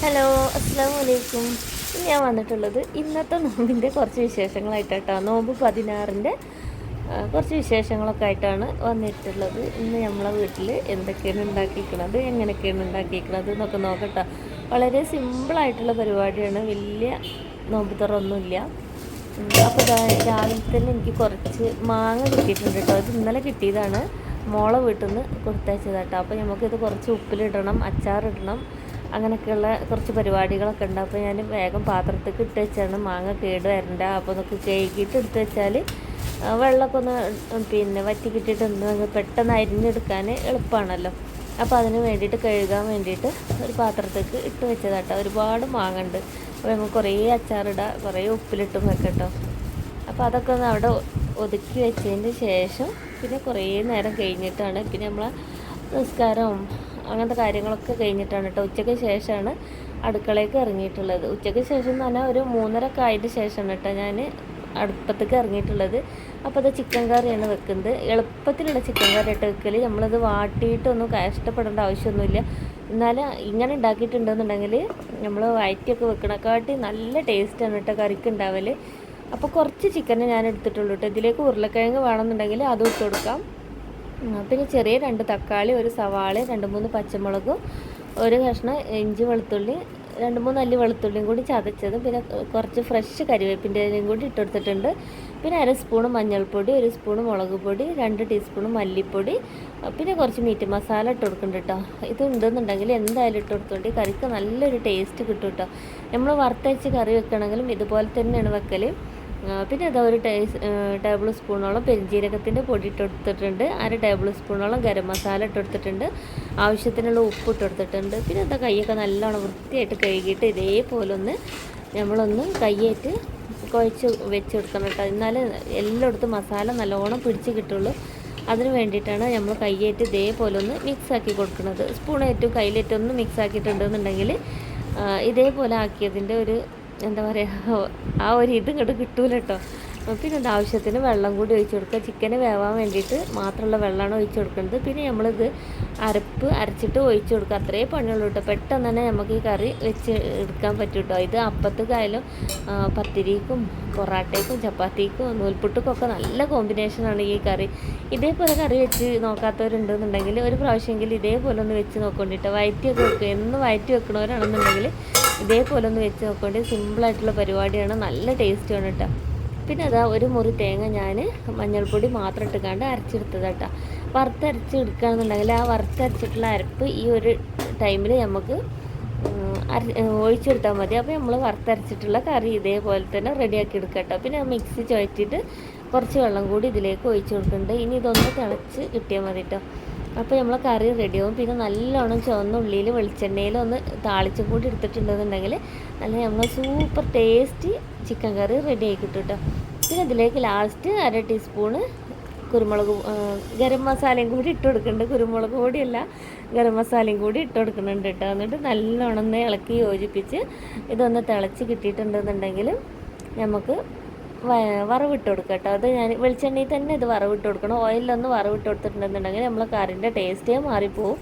Hello, അസ്സലാമു അലൈക്കും. ഞാൻ വന്നിട്ടുള്ളത് ഇന്നത്തെ നോമ്പിൻ്റെ കുറച്ച് വിശേഷങ്ങളായിട്ടാട്ടോ. നോമ്പ് 16-ൻ്റെ കുറച്ച് വിശേഷങ്ങളൊക്കെ ആയിട്ടാണ് വന്നിട്ടുള്ളത്. ഇന്ന് നമ്മളെ വീട്ടിൽ എന്തൊക്കെയാണ് ഉണ്ടാക്കിയിരിക്കുന്നത്, എങ്ങനെയൊക്കെയാണ് ഉണ്ടാക്കിയിരിക്കുന്നത് എന്നൊക്കെ നോക്കട്ടോ. വളരെ സിമ്പിളായിട്ടുള്ള പരിപാടിയാണ്, വലിയ നോമ്പ് തുറൊന്നുമില്ല. അപ്പോൾ രാവിലെ തന്നെ എനിക്ക് കുറച്ച് മാങ്ങ കിട്ടിയിട്ടുണ്ട് കേട്ടോ. ഇത് ഇന്നലെ കിട്ടിയതാണ്, മോളെ വീട്ടിൽ നിന്ന് കൊടുത്തയച്ചതാട്ടോ. അപ്പോൾ നമുക്കിത് കുറച്ച് ഉപ്പിലിടണം, അച്ചാറിടണം, അങ്ങനെയൊക്കെയുള്ള കുറച്ച് പരിപാടികളൊക്കെ ഉണ്ട്. അപ്പോൾ ഞാൻ വേഗം പാത്രത്തേക്ക് ഇട്ട് വെച്ചാണ്. മാങ്ങ കേട് വരണ്ട, അപ്പോൾ നമുക്ക് കേക്കിയിട്ട് എടുത്ത് വെച്ചാൽ വെള്ളമൊക്കെ ഒന്ന് വറ്റിക്കിട്ടിട്ട് പെട്ടെന്ന് അരിഞ്ഞെടുക്കാൻ എളുപ്പമാണല്ലോ. അപ്പോൾ അതിന് വേണ്ടിയിട്ട് കഴുകാൻ വേണ്ടിയിട്ട് ഒരു പാത്രത്തേക്ക് ഇട്ട് വെച്ചതാട്ടോ. ഒരുപാട് മാങ്ങ ഉണ്ട്, അപ്പോൾ നമുക്ക് കുറേ അച്ചാറിടാം, കുറേ ഉപ്പിലിട്ടും വെക്കട്ടോ. അപ്പോൾ അതൊക്കെ ഒന്ന് അവിടെ ഒതുക്കി വെച്ചതിന് ശേഷം പിന്നെ കുറേ നേരം കഴിഞ്ഞിട്ടാണ് നമ്മൾ നിസ്കാരവും അങ്ങനത്തെ കാര്യങ്ങളൊക്കെ കഴിഞ്ഞിട്ടാണ് കേട്ടോ. ഉച്ചയ്ക്ക് ശേഷമാണ് അടുക്കളയ്ക്ക് ഇറങ്ങിയിട്ടുള്ളത്. ഉച്ചയ്ക്ക് ശേഷം എന്ന് പറഞ്ഞാൽ ഒരു 3:30 ആയതിന് ശേഷമാണ് കേട്ടോ ഞാൻ അടുപ്പത്തേക്ക് ഇറങ്ങിയിട്ടുള്ളത്. അപ്പോൾ അത് ചിക്കൻ കറിയാണ് വെക്കുന്നത്. എളുപ്പത്തിലുള്ള ചിക്കൻ കറി ആയിട്ട് വെക്കൽ. നമ്മളത് വാട്ടിയിട്ടൊന്നും കഷ്ടപ്പെടേണ്ട ആവശ്യമൊന്നുമില്ല. എന്നാൽ ഇങ്ങനെ ഉണ്ടാക്കിയിട്ടുണ്ടെന്നുണ്ടെങ്കിൽ നമ്മൾ വയറ്റിയൊക്കെ വെക്കണക്കാട്ടി നല്ല ടേസ്റ്റാണ് കേട്ടോ കറിക്ക് ഉണ്ടാവൽ. അപ്പോൾ കുറച്ച് ചിക്കനെ ഞാൻ എടുത്തിട്ടുള്ളൂ കേട്ടോ. ഇതിലേക്ക് ഉരുളക്കിഴങ്ങ് വേണമെന്നുണ്ടെങ്കിൽ അതും ഇട്ട് കൊടുക്കാം. പിന്നെ ചെറിയ 2 തക്കാളി, ഒരു സവാള, 2-3 പച്ചമുളകും, ഒരു കഷ്ണം ഇഞ്ചി വെളുത്തുള്ളി, 2-3 അല്ലി വെളുത്തുള്ളിയും കൂടി ചതച്ചതും, പിന്നെ കുറച്ച് ഫ്രഷ് കരിവേപ്പിൻ്റെ ഇലയും കൂടി ഇട്ടെടുത്തിട്ടുണ്ട്. പിന്നെ 1 സ്പൂണ് മഞ്ഞൾപ്പൊടി, 1 സ്പൂണ് മുളക് പൊടി, 2 ടീസ്പൂൺ മല്ലിപ്പൊടി, പിന്നെ കുറച്ച് മീറ്റ് മസാല ഇട്ട് കൊടുക്കുന്നുണ്ട് കേട്ടോ. ഇത് ഉണ്ടെന്നുണ്ടെങ്കിൽ എന്തായാലും ഇട്ട് കൊടുത്തോണ്ട് കറിക്ക് നല്ലൊരു ടേസ്റ്റ് കിട്ടും കേട്ടോ. നമ്മൾ വറുത്തരച്ച് കറി വെക്കണമെങ്കിലും ഇതുപോലെ തന്നെയാണ് വെക്കൽ. പിന്നെ അതാ ഒരു ടേബിൾ സ്പൂണോളം പെരുംജീരകത്തിൻ്റെ പൊടി ഇട്ടെടുത്തിട്ടുണ്ട്, 1/2 ടേബിൾ സ്പൂണോളം ഗരം മസാല ഇട്ടെടുത്തിട്ടുണ്ട്, ആവശ്യത്തിനുള്ള ഉപ്പ് ഇട്ടെടുത്തിട്ടുണ്ട്. പിന്നെ എന്താ കൈയൊക്കെ നല്ലോണം വൃത്തിയായിട്ട് കഴുകിയിട്ട് ഇതേപോലെ നമ്മളൊന്ന് കൈയായിട്ട് കുഴച്ച് വെച്ച് കൊടുക്കണം കേട്ടോ. എന്നാലേ എല്ലായിടത്തും മസാല നല്ലോണം പിടിച്ച് കിട്ടുള്ളൂ. അതിന് വേണ്ടിയിട്ടാണ് നമ്മൾ കൈയായിട്ട് ഇതേപോലെ ഒന്ന് മിക്സാക്കി കൊടുക്കുന്നത്. സ്പൂണേറ്റും കയ്യിലേറ്റും ഒന്ന് മിക്സ് ആക്കിയിട്ടുണ്ടെന്നുണ്ടെങ്കിൽ ഇതേപോലെ ആക്കിയതിൻ്റെ ഒരു എന്താ പറയുക, ആ ഒരു ഇത് ഇങ്ങോട്ട് കിട്ടൂല കേട്ടോ. പിന്നെ ആവശ്യത്തിന് വെള്ളം കൂടി ഒഴിച്ച് കൊടുക്കുക. ചിക്കന് വേവാൻ വേണ്ടിയിട്ട് മാത്രമുള്ള വെള്ളമാണ് ഒഴിച്ച് കൊടുക്കുന്നത്. പിന്നെ നമ്മളിത് അരച്ചിട്ട് ഒഴിച്ച് കൊടുക്കുക. അത്രേ പണിയുള്ളൂ കേട്ടോ. പെട്ടെന്ന് തന്നെ നമുക്ക് ഈ കറി വെച്ച് എടുക്കാൻ പറ്റും കേട്ടോ. ഇത് അപ്പത്തേക്കായാലും പത്തിരിക്കും പൊറാട്ടയ്ക്കും ചപ്പാത്തിക്കും നൂൽപുട്ടുക്കൊക്കെ നല്ല കോമ്പിനേഷനാണ് ഈ കറി. ഇതേപോലെ കറി വെച്ച് നോക്കാത്തവരുണ്ടെന്നുണ്ടെങ്കിൽ ഒരു പ്രാവശ്യമെങ്കിലും ഇതേപോലെ ഒന്ന് വെച്ച് നോക്കൊണ്ടിട്ട്. വയറ്റിയൊക്കെ വെക്കുക, എന്ന് വയറ്റി വെക്കണവരാണെന്നുണ്ടെങ്കിൽ ഇതേപോലെ ഒന്ന് വെച്ച് നോക്കേണ്ടി. സിമ്പിളായിട്ടുള്ള പരിപാടിയാണ്, നല്ല ടേസ്റ്റുമാണ് കേട്ടോ. പിന്നെ അതാ ഒരു മുറി തേങ്ങ ഞാൻ മഞ്ഞൾപ്പൊടി മാത്രം ഇട്ടുകൊണ്ട് അരച്ചെടുത്തത് കേട്ടോ. വറുത്തരച്ചെടുക്കുകയാണെന്നുണ്ടെങ്കിൽ ആ വറുത്തരച്ചിട്ടുള്ള അരപ്പ് ഈ ഒരു ടൈമിൽ നമുക്ക് ഒഴിച്ചെടുത്താൽ മതി. അപ്പോൾ നമ്മൾ വറുത്തരച്ചിട്ടുള്ള കറി ഇതേപോലെ തന്നെ റെഡിയാക്കി എടുക്കുക കേട്ടോ. പിന്നെ മിക്സി ചുഴറ്റിയിട്ട് കുറച്ച് വെള്ളം കൂടി ഇതിലേക്ക് ഒഴിച്ച് കൊടുക്കുന്നുണ്ട്. ഇനി ഇതൊന്ന് തിളച്ച് കിട്ടിയാൽ മതി കേട്ടോ. അപ്പോൾ നമ്മൾ കറി റെഡിയാവും. പിന്നെ നല്ലോണം ചുവന്ന ഉള്ളിയിൽ വെളിച്ചെണ്ണയിൽ ഒന്ന് താളിച്ചും കൂടി എടുത്തിട്ടുണ്ടെന്നുണ്ടെങ്കിൽ നല്ല നമ്മൾ സൂപ്പർ ടേസ്റ്റി ചിക്കൻ കറി റെഡി ആയി കിട്ടും കേട്ടോ. പിന്നെ ഇതിലേക്ക് ലാസ്റ്റ് 1/2 ടീസ്പൂണ് ഗരം മസാലയും കൂടി ഇട്ട് കൊടുക്കുന്നുണ്ട്. കുരുമുളക് പൊടിയല്ല, ഗരം മസാലയും കൂടി ഇട്ട് കൊടുക്കുന്നുണ്ട് കേട്ടോ. എന്നിട്ട് നല്ലോണം ഒന്ന് ഇളക്കി യോജിപ്പിച്ച് ഇതൊന്ന് തിളച്ച് കിട്ടിയിട്ടുണ്ടെന്നുണ്ടെങ്കിൽ നമുക്ക് വറവിട്ട് കൊടുക്കുക കേട്ടോ. അത് ഞാൻ വെളിച്ചെണ്ണയിൽ തന്നെ ഇത് വറവിട്ട് കൊടുക്കണം. ഓയിലൊന്ന് വറവിട്ട് കൊടുത്തിട്ടുണ്ടെന്നുണ്ടെങ്കിൽ നമ്മൾ കറിൻ്റെ ടേസ്റ്റേ മാറിപ്പോവും.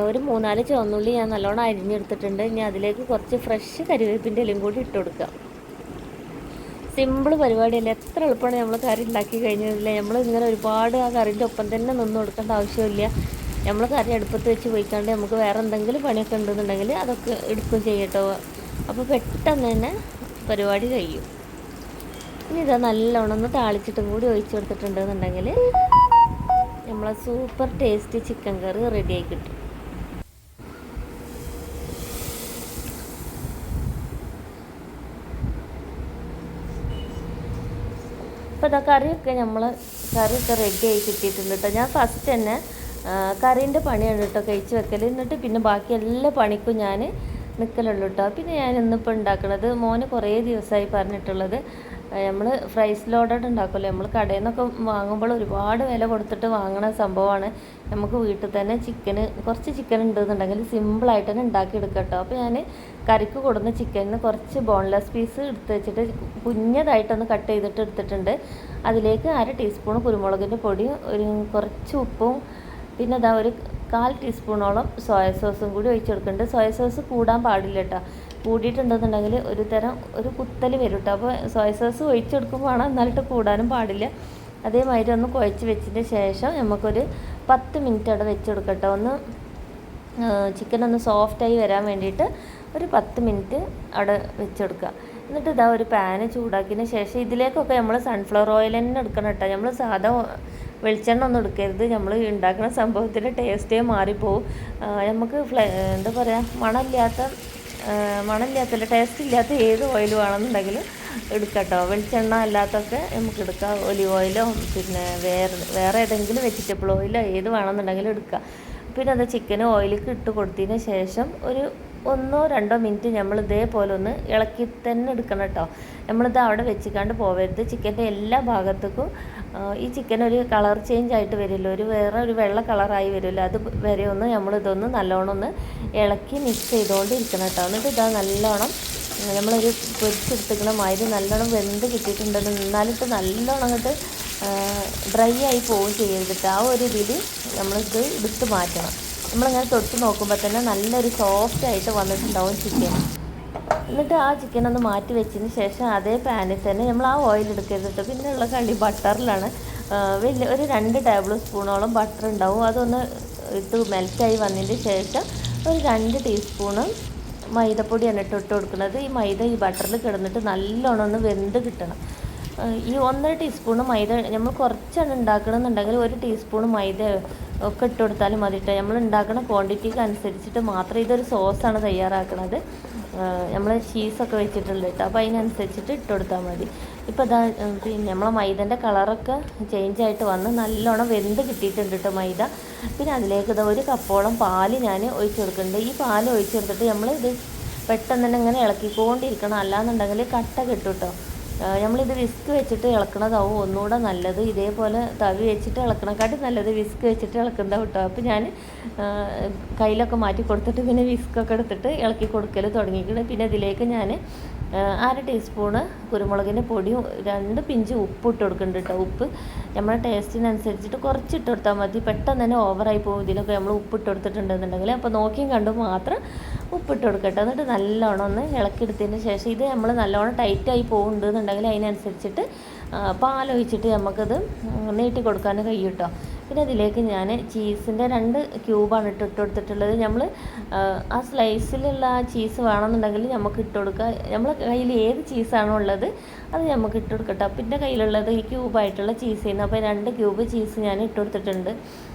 ഒരു 3-4 ചുവന്നുള്ളി ഞാൻ നല്ലോണം അരിഞ്ഞെടുത്തിട്ടുണ്ട്. ഇനി അതിലേക്ക് കുറച്ച് ഫ്രഷ് കരിവേപ്പിൻ്റെ ഇലയും കൂടി ഇട്ട് കൊടുക്കുക. സിമ്പിൾ പരിപാടിയല്ല, എത്ര എളുപ്പമാണ് നമ്മൾ കറി ഉണ്ടാക്കി കഴിഞ്ഞില്ല. നമ്മൾ ഇങ്ങനെ ഒരുപാട് ആ കറിൻ്റെ ഒപ്പം തന്നെ നിന്ന് കൊടുക്കേണ്ട ആവശ്യമില്ല. നമ്മൾ കറി അടുപ്പത്ത് വെച്ച് പോയിക്കാണ്ട് നമുക്ക് വേറെ എന്തെങ്കിലും പണിയൊക്കെ ഉണ്ടെന്നുണ്ടെങ്കിൽ അതൊക്കെ എടുക്കുകയും ചെയ്യട്ടോ. അപ്പോൾ പെട്ടെന്ന് തന്നെ പരിപാടി കഴിയും. ഇനി ഇതാ നല്ലോണം ഒന്ന് താളിച്ചിട്ടും കൂടി ഒഴിച്ച് കൊടുത്തിട്ടുണ്ടെന്നുണ്ടെങ്കിൽ നമ്മളെ സൂപ്പർ ടേസ്റ്റി ചിക്കൻ കറി റെഡിയായി കിട്ടും. അപ്പോൾ ഇതാ കറിയൊക്കെ റെഡി ആയി കിട്ടിയിട്ടുണ്ട് കേട്ടോ. ഞാൻ ഫസ്റ്റ് തന്നെ കറീൻ്റെ പണിയാണ് കേട്ടോ കഴിച്ച് വെക്കൽ. എന്നിട്ട് പിന്നെ ബാക്കി എല്ലാ പണിക്കും ഞാൻ നിൽക്കലുള്ളൂ കേട്ടോ. പിന്നെ ഞാൻ ഇന്നിപ്പോൾ ഉണ്ടാക്കുന്നത്, മോന് കുറേ ദിവസമായി പറഞ്ഞിട്ടുള്ളത്, നമ്മൾ ഫ്രൈസ് ലോഡഡ് ഉണ്ടാക്കുമല്ലോ. നമ്മൾ കടയിൽ നിന്നൊക്കെ വാങ്ങുമ്പോൾ ഒരുപാട് വില കൊടുത്തിട്ട് വാങ്ങണ സംഭവമാണ്. നമുക്ക് വീട്ടിൽ തന്നെ കുറച്ച് ചിക്കൻ ഉണ്ടെന്നുണ്ടെങ്കിൽ സിമ്പിളായിട്ട് തന്നെ ഉണ്ടാക്കിയെടുക്കാം കേട്ടോ. അപ്പോൾ ഞാൻ കറിക്ക് കൊടുന്ന ചിക്കനിന് കുറച്ച് ബോൺലെസ് പീസ് എടുത്ത് വെച്ചിട്ട് കുഞ്ഞതായിട്ടൊന്ന് കട്ട് ചെയ്തിട്ട് എടുത്തിട്ടുണ്ട്. അതിലേക്ക് 1/2 ടീസ്പൂൺ കുരുമുളകിൻ്റെ പൊടിയും കുറച്ച് ഉപ്പും പിന്നെ അതാ ഒരു 1/4 ടീസ്പൂണോളം സോയ സോസും കൂടി ഒഴിച്ച് കൊടുക്കുന്നുണ്ട്. സോയ സോസ് കൂടാൻ പാടില്ല കേട്ടോ. കൂടിയിട്ടുണ്ടെന്നുണ്ടെങ്കിൽ ഒരു കുത്തൽ വരും കേട്ടോ. അപ്പോൾ സോയ സോസ് ഒഴിച്ച് കൊടുക്കുമ്പോൾ എന്നാലിട്ട് കൂടാനും പാടില്ല. അതേമാതിരി ഒന്ന് കുഴച്ച് വെച്ചതിന് ശേഷം നമുക്കൊരു 10 മിനിറ്റ് അവിടെ വെച്ച് കൊടുക്കട്ടോ. ഒന്ന് ചിക്കനൊന്ന് സോഫ്റ്റായി വരാൻ വേണ്ടിയിട്ട് ഒരു 10 മിനിറ്റ് അവിടെ വെച്ച് കൊടുക്കുക. എന്നിട്ട് ഇതാ ഒരു പാന് ചൂടാക്കിയതിന് ശേഷം ഇതിലേക്കൊക്കെ നമ്മൾ സൺഫ്ലവർ ഓയിൽ തന്നെ എടുക്കണം കേട്ടോ. നമ്മൾ സാധാ വെളിച്ചെണ്ണ ഒന്നും എടുക്കരുത്. നമ്മൾ ഉണ്ടാക്കുന്ന സംഭവത്തിൻ്റെ ടേസ്റ്റേ മാറിപ്പോവും. നമുക്ക് എന്താ പറയുക, മണമില്ലാത്തല്ല, ടേസ്റ്റ് ഇല്ലാത്ത ഏത് ഓയിൽ വേണമെന്നുണ്ടെങ്കിലും എടുക്കട്ടോ. വെളിച്ചെണ്ണ അല്ലാത്തൊക്കെ നമുക്ക് എടുക്കാം. ഒലിവ് ഓയിലോ പിന്നെ വേറെ ഏതെങ്കിലും വെജിറ്റബിൾ ഓയിലോ ഏത് വേണമെന്നുണ്ടെങ്കിലും എടുക്കുക. പിന്നെ അത് ചിക്കന് ഓയിലേക്ക് ഇട്ട് കൊടുത്തതിന് ശേഷം ഒരു 1-2 മിനിറ്റ് നമ്മൾ ഇതേപോലെ ഒന്ന് ഇളക്കി തന്നെ എടുക്കണം കേട്ടോ. നമ്മളിത് അവിടെ വെച്ചിക്കാണ്ട് പോവരുത്. ചിക്കൻ്റെ എല്ലാ ഭാഗത്തേക്കും ഈ ചിക്കൻ ഒരു കളർ ചേഞ്ച് ആയിട്ട് വരുമല്ലോ, വേറെ ഒരു വെള്ള കളറായി വരുമല്ലോ, അത് വരെ ഒന്ന് നമ്മളിതൊന്ന് നല്ലോണം ഒന്ന് ഇളക്കി മിക്സ് ചെയ്തുകൊണ്ടിരിക്കണം കേട്ടോ. എന്നിട്ട് ഇതാ നല്ലോണം നമ്മളൊരു പൊരിച്ചെടുത്തിക്കണ മാതിരി നല്ലോണം വെന്ത് കിട്ടിയിട്ടുണ്ടെന്ന് എന്നാലിട്ട് നല്ലോണം അങ്ങോട്ട് ഡ്രൈ ആയി പോവുകയും ചെയ്തിട്ട് ആ ഒരു ഇതിൽ നമ്മളിത് എടുത്ത് മാറ്റണം. നമ്മളിങ്ങനെ തൊട്ട് നോക്കുമ്പോൾ തന്നെ നല്ലൊരു സോഫ്റ്റ് ആയിട്ട് വന്നിട്ടുണ്ടാവും ചിക്കൻ. എന്നിട്ട് ആ ചിക്കൻ ഒന്ന് മാറ്റി വെച്ചതിന് ശേഷം അതേ പാനിൽ തന്നെ നമ്മൾ ആ ഓയിൽ എടുക്കരുത്. പിന്നെ ഉള്ള കളി ബട്ടറിലാണ്. ഒരു 2 ടേബിൾ സ്പൂണോളം ബട്ടർ ഉണ്ടാവും. അതൊന്ന് ഇട്ട് മെൽറ്റായി വന്നതിന് ശേഷം ഒരു 2 ടീസ്പൂണ് മൈദപ്പൊടിയാണ് ഇട്ട് കൊടുക്കുന്നത്. ഈ മൈദ ഈ ബട്ടറിൽ കിടന്നിട്ട് നല്ലോണം ഒന്ന് വെന്ത് കിട്ടണം. ഈ 1.5 ടീസ്പൂണ് മൈദ നമ്മൾ കുറച്ചാണ് ഉണ്ടാക്കണമെന്നുണ്ടെങ്കിൽ 1 ടീസ്പൂൺ മൈദ ഒക്കെ ഇട്ട് കൊടുത്താലും മതി കേട്ടോ. നമ്മൾ ഉണ്ടാക്കുന്ന ക്വാണ്ടിറ്റിക്ക് അനുസരിച്ചിട്ട് മാത്രം. ഇതൊരു സോസാണ് തയ്യാറാക്കുന്നത്. നമ്മൾ ചീസൊക്കെ വെച്ചിട്ടുണ്ട് കേട്ടോ. അപ്പോൾ അതിനനുസരിച്ചിട്ട് ഇട്ട് കൊടുത്താൽ മതി. ഇപ്പോൾ ഇതാ പിന്നെ നമ്മളെ മൈദൻ്റെ കളറൊക്കെ ചേഞ്ചായിട്ട് വന്ന് നല്ലോണം വെന്ത് കിട്ടിയിട്ടുണ്ട് കേട്ടോ മൈദ. പിന്നെ അതിലേക്ക് ഇതാ 1 കപ്പോളം പാല് ഞാൻ ഒഴിച്ച് കൊടുക്കുന്നുണ്ട്. ഈ പാൽ ഒഴിച്ച് കൊടുത്തിട്ട് നമ്മളിത് പെട്ടെന്ന് തന്നെ ഇങ്ങനെ ഇളക്കിക്കൊണ്ടിരിക്കണം. അല്ലാന്നുണ്ടെങ്കിൽ കട്ട കിട്ടും കേട്ടോ. നമ്മളിത് വിസ്ക് വെച്ചിട്ട് ഇളക്കണതാവും ഒന്നുകൂടെ നല്ലത്. ഇതേപോലെ തവി വെച്ചിട്ട് ഇളക്കണക്കാട്ടി നല്ലത് വിസ്ക് വെച്ചിട്ട് ഇളക്കുന്നതാവും കേട്ടോ. അപ്പോൾ ഞാൻ കയ്യിലൊക്കെ മാറ്റി കൊടുത്തിട്ട് പിന്നെ വിസ്കൊക്കെ എടുത്തിട്ട് ഇളക്കി കൊടുക്കൽ തുടങ്ങിയിരിക്കണം. പിന്നെ ഇതിലേക്ക് ഞാൻ 1/2 ടീസ്പൂണ് കുരുമുളകിൻ്റെ പൊടിയും 2 പിഞ്ച് ഉപ്പ് ഇട്ട് കൊടുക്കുന്നുണ്ട് കേട്ടോ. ഉപ്പ് നമ്മുടെ ടേസ്റ്റിനനുസരിച്ചിട്ട് കുറച്ച് ഇട്ട് കൊടുത്താൽ മതി. പെട്ടെന്ന് തന്നെ ഓവറായി പോകും ഇതിലൊക്കെ നമ്മൾ ഉപ്പ് ഇട്ട് കൊടുത്തിട്ടുണ്ടെന്നുണ്ടെങ്കിൽ. അപ്പോൾ നോക്കിയും കണ്ടും മാത്രം ഉപ്പിട്ട് കൊടുക്കട്ടെ. എന്നിട്ട് നല്ലോണം ഒന്ന് ഇളക്കിയെടുത്തതിന് ശേഷം ഇത് നമ്മൾ നല്ലോണം ടൈറ്റായി പോകുന്നുണ്ടെന്നുണ്ടെങ്കിൽ അതിനനുസരിച്ചിട്ട് പാലൊഴിച്ചിട്ട് നമുക്കത് നീട്ടി കൊടുക്കാൻ കഴിയും കേട്ടോ. പിന്നെ അതിലേക്ക് ഞാൻ ചീസിൻ്റെ 2 ക്യൂബാണ് ഇട്ട് കൊടുത്തിട്ടുള്ളത്. നമ്മൾ ആ സ്ലൈസിലുള്ള ആ ചീസ് വേണമെന്നുണ്ടെങ്കിൽ നമുക്ക് ഇട്ട് കൊടുക്കുക. നമ്മളെ കയ്യിൽ ഏത് ചീസാണോ ഉള്ളത് അത് നമുക്ക് ഇട്ട് കൊടുക്കട്ടെ. പിന്നെ കയ്യിലുള്ളത് ഈ ക്യൂബായിട്ടുള്ള ചീസ് ചെയ്യുന്നു. അപ്പോൾ 2 ക്യൂബ് ചീസ് ഞാൻ ഇട്ട് കൊടുത്തിട്ടുണ്ട്.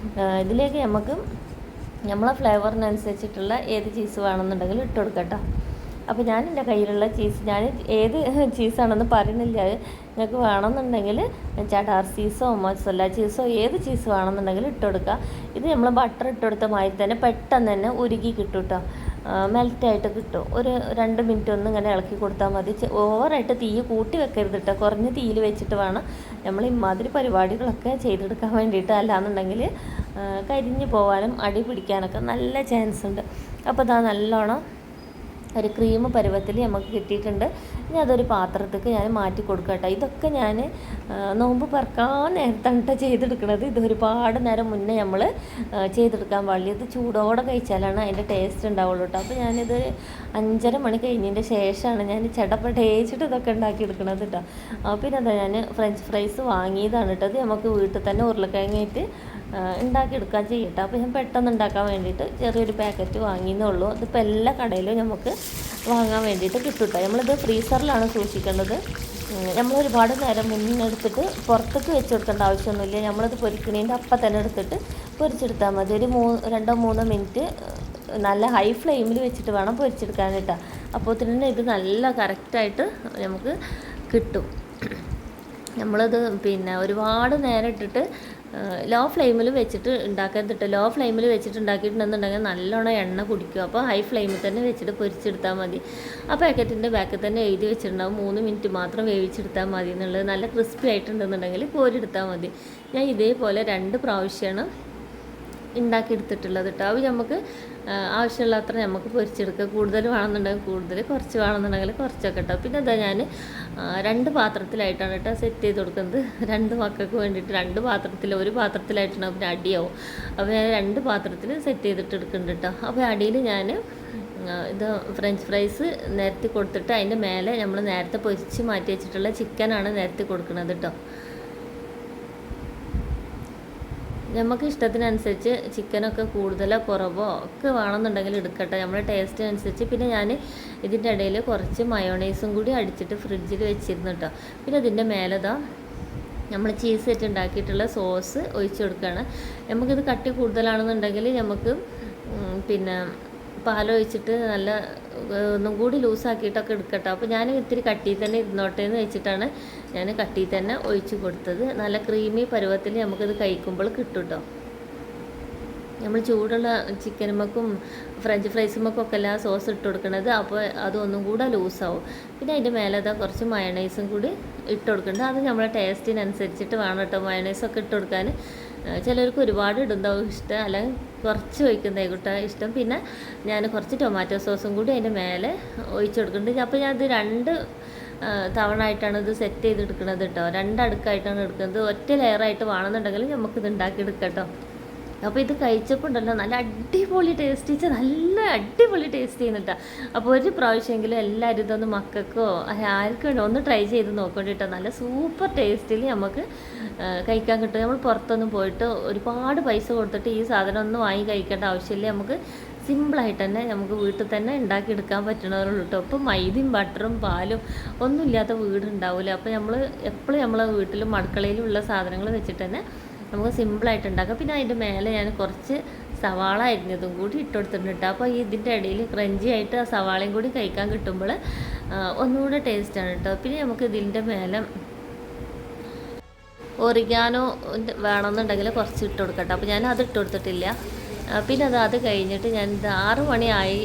ഇതിലേക്ക് നമുക്ക് നമ്മളെ ഫ്ലേവറിനനുസരിച്ചിട്ടുള്ള ഏത് ചീസ് വേണമെന്നുണ്ടെങ്കിലും ഇട്ട് കൊടുക്കട്ടോ. അപ്പോൾ ഞാൻ എൻ്റെ കയ്യിലുള്ള ചീസ് ഞാൻ ഏത് ചീസാണെന്ന് പറയുന്നില്ല. നിങ്ങൾക്ക് വേണമെന്നുണ്ടെങ്കിൽ ചടാർ ചീസോ മൊസല്ല ചീസോ ഏത് ചീസ് വേണമെന്നുണ്ടെങ്കിൽ ഇട്ട് കൊടുക്കുക. ഇത് നമ്മൾ ബട്ടർ ഇട്ട് കൊടുത്ത മാതിരി തന്നെ പെട്ടെന്ന് തന്നെ ഉരുകി കിട്ടും കേട്ടോ. മെൽറ്റായിട്ട് കിട്ടും. ഒരു 2 മിനിറ്റ് ഒന്ന് ഇങ്ങനെ ഇളക്കി കൊടുത്താൽ മതി. ഓവറായിട്ട് തീ കൂട്ടി വെക്കരുത് കേട്ടോ. കുറഞ്ഞ തീയിൽ വെച്ചിട്ട് വേണം നമ്മൾ ഇമാതിരി പരിപാടികളൊക്കെ ചെയ്തെടുക്കാൻ വേണ്ടിയിട്ട്. അല്ലാന്നുണ്ടെങ്കിൽ കരിഞ്ഞു പോകാനും അടി പിടിക്കാനൊക്കെ നല്ല ചാൻസ് ഉണ്ട്. അപ്പോൾ ഇതാ നല്ലോണം ഒരു ക്രീം പരുവത്തിൽ നമുക്ക് കിട്ടിയിട്ടുണ്ട്. ഇനി അതൊരു പാത്രത്തേക്ക് ഞാൻ മാറ്റി കൊടുക്കാം കേട്ടോ. ഇതൊക്കെ ഞാൻ നോമ്പ് പറക്കാൻ നേരത്താണ് കേട്ടോ ചെയ്തെടുക്കുന്നത്. ഇത് ഒരുപാട് നേരം മുന്നേ നമ്മൾ ചെയ്തെടുക്കാൻ പാടില്ല. ഇത് ചൂടോടെ കഴിച്ചാലാണ് അതിൻ്റെ ടേസ്റ്റ് ഉണ്ടാവുള്ളൂ കേട്ടോ. അപ്പോൾ ഞാനിത് 5:30 മണി കഴിഞ്ഞതിൻ്റെ ശേഷമാണ് ഞാൻ ചടപടേച്ചിട്ട് ഇതൊക്കെ ഉണ്ടാക്കിയെടുക്കണത് കേട്ടോ. പിന്നെ അതാ ഞാൻ ഫ്രഞ്ച് ഫ്രൈസ് വാങ്ങിയതാണ് കേട്ടോ. അത് നമുക്ക് വീട്ടിൽ തന്നെ ഉരുളക്കിഴങ്ങായിട്ട് ഉണ്ടാക്കിയെടുക്കാൻ ചെയ്യട്ടോ. അപ്പോൾ ഞാൻ പെട്ടെന്ന് ഉണ്ടാക്കാൻ വേണ്ടിയിട്ട് ചെറിയൊരു പാക്കറ്റ് വാങ്ങിയെന്നേ ഉള്ളൂ. അതിപ്പോൾ എല്ലാ കടയിലും നമുക്ക് വാങ്ങാൻ വേണ്ടിയിട്ട് കിട്ടും കേട്ടോ. നമ്മളിത് ഫ്രീസറിലാണ് സൂക്ഷിക്കേണ്ടത്. നമ്മളൊരുപാട് നേരം മുന്നെടുത്തിട്ട് പുറത്തേക്ക് വെച്ച് കൊടുക്കേണ്ട ആവശ്യമൊന്നുമില്ല. നമ്മളത് പൊരിക്കണേൻ്റെ അപ്പം തന്നെ എടുത്തിട്ട് പൊരിച്ചെടുത്താൽ മതി. ഒരു 2-3 മിനിറ്റ് നല്ല ഹൈ ഫ്ലെയിമിൽ വെച്ചിട്ട് വേണം പൊരിച്ചെടുക്കാൻ കേട്ടോ. അപ്പോൾ തന്നെ ഇത് നല്ല കറക്റ്റായിട്ട് നമുക്ക് കിട്ടും. നമ്മളത് പിന്നെ ഒരുപാട് നേരം ഇട്ടിട്ട് ലോ ഫ്ലെയിമിൽ വെച്ചിട്ട് ഉണ്ടാക്കരുത് കേട്ടോ. ലോ ഫ്ലെയിമിൽ വെച്ചിട്ട് ഉണ്ടാക്കിയിട്ടുണ്ടെന്നുണ്ടെങ്കിൽ നല്ലോണം എണ്ണ കുടിക്കും. അപ്പോൾ ഹൈ ഫ്ലെയിമിൽ തന്നെ വെച്ചിട്ട് പൊരിച്ചെടുത്താൽ മതി. ആ പാക്കറ്റിൻ്റെ ബാക്കിൽ തന്നെ എഴുതി വെച്ചിട്ടുണ്ടാവും 3 മിനിറ്റ് മാത്രം വേവിച്ചെടുത്താൽ മതി എന്നുള്ളത്. നല്ല ക്രിസ്പി ആയിട്ടുണ്ടെന്നുണ്ടെങ്കിൽ കോരിയെടുത്താൽ മതി. ഞാൻ ഇതേപോലെ 2 പ്രാവശ്യമാണ് ഉണ്ടാക്കിയെടുത്തിട്ടുള്ളത് കേട്ടോ. അത് നമുക്ക് ആവശ്യമുള്ള അത്ര നമുക്ക് പൊരിച്ചെടുക്കുക. കൂടുതൽ വേണമെന്നുണ്ടെങ്കിൽ കൂടുതൽ, കുറച്ച് വേണമെന്നുണ്ടെങ്കിൽ കുറച്ചൊക്കെ കേട്ടോ. പിന്നെ എന്താ ഞാൻ 2 പാത്രത്തിലായിട്ടാണ് കേട്ടോ സെറ്റ് ചെയ്ത് കൊടുക്കുന്നത്. 2 മക്കൾക്ക് വേണ്ടിയിട്ട് 2 പാത്രത്തിൽ, ഒരു പാത്രത്തിലായിട്ടാണ് പിന്നെ അടിയാവും. അപ്പോൾ ഞാൻ 2 പാത്രത്തിൽ സെറ്റ് ചെയ്തിട്ട് എടുക്കുന്നുണ്ട് കേട്ടോ. അപ്പോൾ അടിയിൽ ഞാൻ ഇത് ഫ്രഞ്ച് ഫ്രൈസ് നിരത്തി കൊടുത്തിട്ട് അതിൻ്റെ മേലെ നമ്മൾ നേരത്തെ പൊരിച്ച് മാറ്റി വെച്ചിട്ടുള്ള ചിക്കനാണ് നിരത്തി കൊടുക്കുന്നത് കേട്ടോ. നമുക്ക് ഇഷ്ടത്തിനനുസരിച്ച് ചിക്കനൊക്കെ കൂടുതലോ കുറവോ ഒക്കെ വേണമെന്നുണ്ടെങ്കിൽ എടുക്കട്ടെ, നമ്മുടെ ടേസ്റ്റിനനുസരിച്ച്. പിന്നെ ഞാൻ ഇതിൻ്റെ ഇടയിൽ കുറച്ച് മയോണൈസും കൂടി അടിച്ചിട്ട് ഫ്രിഡ്ജിൽ വെച്ചിരുന്നു കേട്ടോ. പിന്നെ ഇതിൻ്റെ മേലെതാ നമ്മൾ ചീസ് സെറ്റ് ഉണ്ടാക്കിയിട്ടുള്ള സോസ് ഒഴിച്ച് കൊടുക്കുകയാണ്. നമുക്കിത് കട്ടി കൂടുതലാണെന്നുണ്ടെങ്കിൽ നമുക്ക് പിന്നെ പാലൊഴിച്ചിട്ട് നല്ല ഒന്നും കൂടി ലൂസാക്കിയിട്ടൊക്കെ എടുക്കട്ടോ. അപ്പോൾ ഞാൻ ഇത്തിരി കട്ടി തന്നെ ഇരുന്നോട്ടെ എന്ന് വെച്ചിട്ടാണ് ഞാൻ കട്ടി തന്നെ ഒഴിച്ച് കൊടുത്തത്. നല്ല ക്രീമി പരുവത്തിൽ നമുക്കിത് കഴിക്കുമ്പോൾ കിട്ടും കേട്ടോ. നമ്മൾ ചൂടുള്ള ചിക്കനുമൊക്കും ഫ്രഞ്ച് ഫ്രൈസുമൊക്കെ എല്ലാം സോസ് ഇട്ട് കൊടുക്കണത്. അപ്പോൾ അതൊന്നും കൂടെ ലൂസാവും. പിന്നെ അതിൻ്റെ മേലെ കുറച്ച് മയണൈസും കൂടി ഇട്ട് കൊടുക്കുന്നുണ്ട്. അത് നമ്മളെ ടേസ്റ്റിനനുസരിച്ചിട്ട് വേണം കേട്ടോ മയണൈസൊക്കെ ഇട്ട് കൊടുക്കാൻ. ചിലർക്ക് ഒരുപാട് ഇടുന്നതാവും ഇഷ്ടം, അല്ലെങ്കിൽ കുറച്ച് ഒഴിക്കുന്നതായിക്കോട്ടെ ഇഷ്ടം. പിന്നെ ഞാൻ കുറച്ച് ടൊമാറ്റോ സോസും കൂടി അതിൻ്റെ മേലെ ഒഴിച്ച് കൊടുക്കുന്നുണ്ട്. അപ്പോൾ ഞാനത് 2 തവണ ആയിട്ടാണ് ഇത് സെറ്റ് ചെയ്തെടുക്കുന്നത് കേട്ടോ. 2 അടുക്കായിട്ടാണ് എടുക്കുന്നത്. ഒറ്റ ലെയറായിട്ട് വേണമെന്നുണ്ടെങ്കിൽ നമുക്കിത് ഉണ്ടാക്കിയെടുക്കാം കേട്ടോ. അപ്പോൾ ഇത് കഴിച്ചപ്പോൾ ഉണ്ടല്ലോ നല്ല അടിപൊളി ടേസ്റ്റ്, നല്ല അടിപൊളി ടേസ്റ്റ് ചെയ്യുന്നുട്ടാ. അപ്പോൾ ഒരു പ്രാവശ്യമെങ്കിലും എല്ലാവരും ഇതൊന്ന് മക്കൾക്കോ ആർക്കും ഒന്ന് ട്രൈ ചെയ്ത് നോക്കേണ്ടി കേട്ടോ. നല്ല സൂപ്പർ ടേസ്റ്റിൽ നമുക്ക് കഴിക്കാൻ കിട്ടും. നമ്മൾ പുറത്തൊന്നും പോയിട്ട് ഒരുപാട് പൈസ കൊടുത്തിട്ട് ഈ സാധനം ഒന്നും വാങ്ങി കഴിക്കേണ്ട ആവശ്യമില്ല. നമുക്ക് സിമ്പിളായിട്ട് തന്നെ നമുക്ക് വീട്ടിൽ തന്നെ ഉണ്ടാക്കിയെടുക്കാൻ പറ്റണവരുള്ളൂ കേട്ടോ. ഇപ്പോൾ മൈദയും ബട്ടറും പാലും ഒന്നും ഇല്ലാത്ത വീടുണ്ടാവില്ല. അപ്പോൾ നമ്മൾ എപ്പോഴും നമ്മളെ വീട്ടിലും അടുക്കളയിലും ഉള്ള സാധനങ്ങൾ വെച്ചിട്ട് തന്നെ നമുക്ക് സിമ്പിളായിട്ട് ഉണ്ടാക്കാം. പിന്നെ അതിൻ്റെ മേലെ ഞാൻ കുറച്ച് സവാള അരിഞ്ഞതും കൂടി ഇട്ട് കൊടുത്തിട്ടുണ്ട്. അപ്പോൾ ഇതിൻ്റെ ഇടയിൽ ക്രഞ്ചി ആയിട്ട് ആ സവാളയും കൂടി കഴിക്കാൻ കിട്ടുമ്പോൾ ഒന്നുകൂടെ ടേസ്റ്റാണ് കേട്ടോ. പിന്നെ നമുക്ക് ഇതിൻ്റെ മേലെ ഒറിഗാനോ വേണമെന്നുണ്ടെങ്കിൽ കുറച്ച് ഇട്ട് കൊടുക്കട്ടെ. അപ്പോൾ ഞാൻ അത് ഇട്ട് കൊടുത്തിട്ടില്ല. പിന്നെ അത് കഴിഞ്ഞിട്ട് ഞാൻ 6 മണിയായി,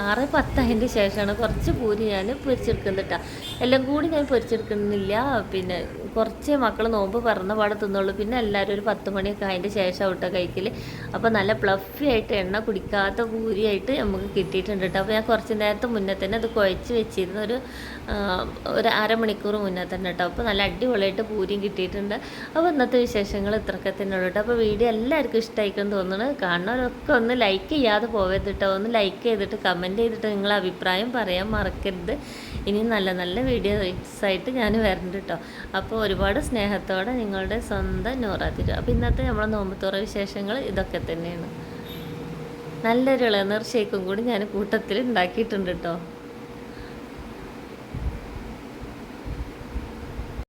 6:10 ശേഷമാണ് കുറച്ച് പൂരി ഞാൻ പൊരിച്ചെടുക്കുന്നത് കേട്ടോ. എല്ലാം കൂടി ഞാൻ പൊരിച്ചെടുക്കുന്നില്ല. പിന്നെ കുറച്ച് മക്കൾ നോമ്പ് പറഞ്ഞ പാടെ തിന്നുള്ളൂ. പിന്നെ എല്ലാവരും ഒരു 10 മണിയൊക്കെ അതിൻ്റെ ശേഷം കേട്ടോ കഴിക്കൽ. അപ്പോൾ നല്ല പ്ലഫി ആയിട്ട് എണ്ണ കുടിക്കാത്ത പൂരിയായിട്ട് നമുക്ക് കിട്ടിയിട്ടുണ്ട് കേട്ടോ. അപ്പോൾ ഞാൻ കുറച്ച് നേരത്തെ മുന്നേ തന്നെ അത് കുഴച്ച് വെച്ചിരുന്നു, ഒരു അരമണിക്കൂർ മുന്നേ തന്നെ കേട്ടോ. അപ്പോൾ നല്ല അടിപൊളിയായിട്ട് പൂരിയും കിട്ടിയിട്ടുണ്ട്. അപ്പോൾ ഇന്നത്തെ വിശേഷങ്ങൾ ഇത്രയൊക്കെ തന്നെ ഉള്ളൂ കേട്ടോ. അപ്പോൾ വീഡിയോ എല്ലാവർക്കും ഇഷ്ടമായിക്കെന്ന് തോന്നുന്നു. കാണുന്നവരൊക്കെ ഒന്ന് ലൈക്ക് ചെയ്യാതെ പോകരുത് കേട്ടോ. ഒന്ന് ലൈക്ക് ചെയ്തിട്ട് കമൻറ്റ് ചെയ്തിട്ട് നിങ്ങളെ അഭിപ്രായം പറയാൻ മറക്കരുത്. ഇനി നല്ല നല്ല വീഡിയോസായിട്ട് ഞാൻ വരുന്നുണ്ട് കേട്ടോ. അപ്പോൾ ഒരുപാട് സ്നേഹത്തോടെ നിങ്ങളുടെ സ്വന്തം നൂറാതിരു. അപ്പോൾ ഇന്നത്തെ നമ്മളെ നോമ്പുതുറ വിശേഷങ്ങൾ ഇതൊക്കെ തന്നെയാണ്. നല്ലൊരു ഇളനീർ ഷേക്കും കൂടി ഞാൻ കൂട്ടത്തിൽ ഉണ്ടാക്കിയിട്ടുണ്ട് കേട്ടോ.